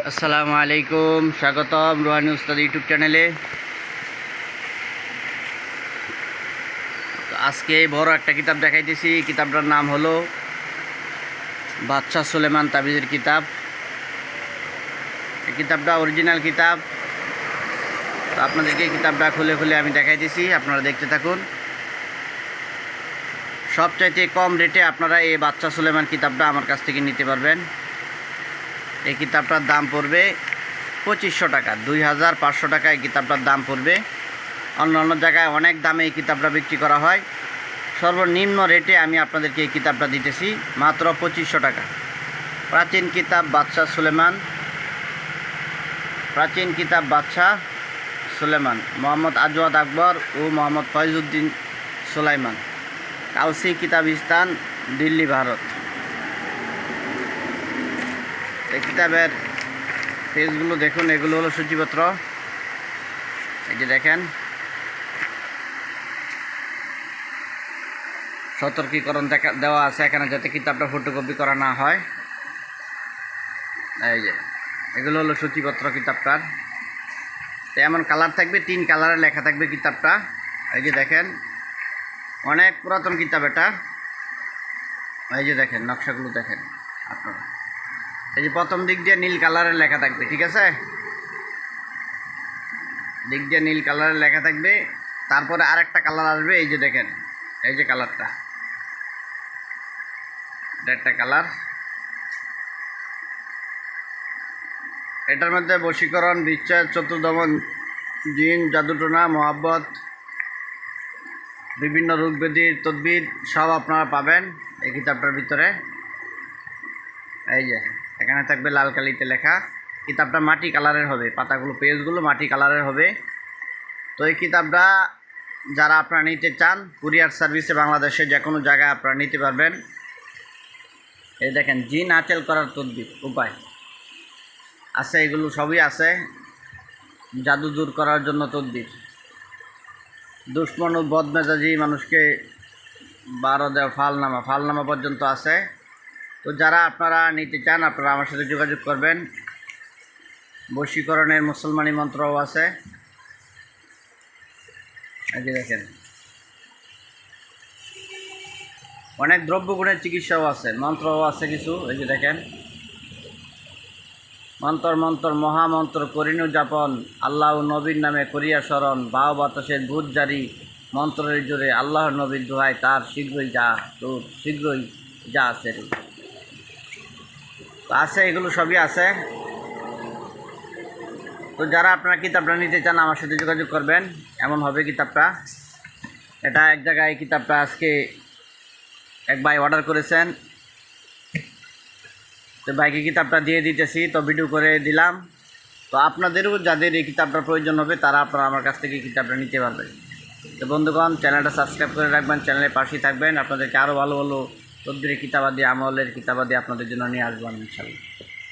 আসসালামু আলাইকুম, স্বাগতম রুহানি উস্তাদ ইউটিউব চ্যানেলে। তো আজকে বড় একটা কিতাব দেখাইতেছি। কিতাবটার নাম হলো বাদশাহ সুলেমান তাবিজের কিতাব। এই কিতাবটা অরিজিনাল কিতাব। তো আপনাদেরকে কিতাবটা খুলে খুলে আমি দেখাইতেছি, আপনারা দেখতে থাকুন। সবচাইতে কম রেটে আপনারা এই বাদশাহ সুলেমান কিতাবটা আমার কাছ থেকে নিতে পারবেন। এই কিতাবটার দাম পড়বে 2500 টাকা, 2500 টাকা এই কিতাবটার দাম পড়বে। অন্য অন্য জায়গায় অনেক দামে এই কিতাবটা বিক্রি করা হয়। সর্বনিম্ন রেটে আমি আপনাদেরকে এই কিতাবটা দিতেছি মাত্র 2500 টাকা। প্রাচীন কিতাব বাদশাহ সুলেমান, প্রাচীন কিতাব বাদশাহ সুলেমান, মোহাম্মদ আজওয়াদ আকবর ও মোহাম্মদ ফয়জউদ্দিন সুলাইমান, কাউসি কিতাবিস্তান, দিল্লি, ভারত। এই কিতাবের পেজগুলো দেখুন, এগুলো হলো সূচিপত্র। এই যে দেখেন, সতর্কীকরণ দেওয়া আছে এখানে যাতে কিতাবটা ফটোকপি করা না হয়। এই যে এগুলো হলো সূচিপত্র কিতাবটার। তো এমন কালার থাকবে, 3 কালারে লেখা থাকবে কিতাবটা। এই যে দেখেন, অনেক পুরাতন কিতাব এটা। এই যে দেখেন নকশাগুলো দেখেন আপনারা। এই যে প্রথম দিক দিয়ে নীল কালারের লেখা থাকবে, ঠিক আছে? দিক দিয়ে নীল কালারের লেখা থাকবে। তারপরে আরেকটা কালার আসবে, এই যে দেখেন, এই যে কালারটা, এটা একটা কালার। এটার মধ্যে বশীকরণ, বিচ্ছেদ, চতুর্দমন, জিন, জাদুটোনা, মোহাব্বত, বিভিন্ন রোগ ব্যাধির তদবির সব আপনারা পাবেন এই কিতাবটার ভিতরে। এই যে এখানে থাকবে লাল কালিতে লেখা। কিতাবটা মাটি কালারের হবে, পাতাগুলো, পেজগুলো মাটি কালারের হবে। তো এই কিতাবটা যারা আপনারা নিতে চান, কুরিয়ার সার্ভিসে বাংলাদেশে যে কোনো জায়গায় আপনারা নিতে পারবেন। এই দেখেন, জিন আঁচল করার তদবির উপায় আছে, এগুলো সবই আছে। জাদু দূর করার জন্য তদবির, দুশ্মন ও বদমেজাজি মানুষকে 12 দেওয়া, ফালনামা পর্যন্ত আছে। তো যারা আপনারা নিতে চান, আপনারা আমার সাথে যোগাযোগ করবেন। বশীকরণের মুসলমানি মন্ত্রও আছে। এই যে দেখেন, অনেক দ্রব্যগুণের চিকিৎসাও আছে, মন্ত্রও আছে কিছু। এই যে দেখেন, মন্ত্র মহামন্ত্র করিনু যাপন, আল্লাহ নবীর নামে করিয়া স্মরণ, বাও বাতাসের ভূত জারি, মন্ত্রের জোরে আল্লাহর নবীর দোহাই, তার শীঘ্রই যা আছে রে। তো আছে, এগুলো সবই আছে। তো যারা আপনারা কিতাবটা নিতে চান আমার সাথে যোগাযোগ করবেন। এমন হবে কিতাবটা। এটা এক জায়গায় কিতাবটা আজকে এক ভাই অর্ডার করেছেন, তো ভাইকে কিতাবটা দিয়ে দিতেছি, তো ভিডিও করে দিলাম। তো আপনাদেরও যাদের এই কিতাবটার প্রয়োজন হবে তারা আপনারা আমার কাছ থেকে কিতাবটা নিতে পারবেন। তো বন্ধুগণ, চ্যানেলটা সাবস্ক্রাইব করে রাখবেন, চ্যানেলের পাশেই থাকবেন। আপনাদেরকে আরও ভালো ভালো তদবিরের কিতাবাদি, আমলের কিতাবাদি আপনাদের জন্য নিয়ে আসবেন ইনশাআল্লাহ।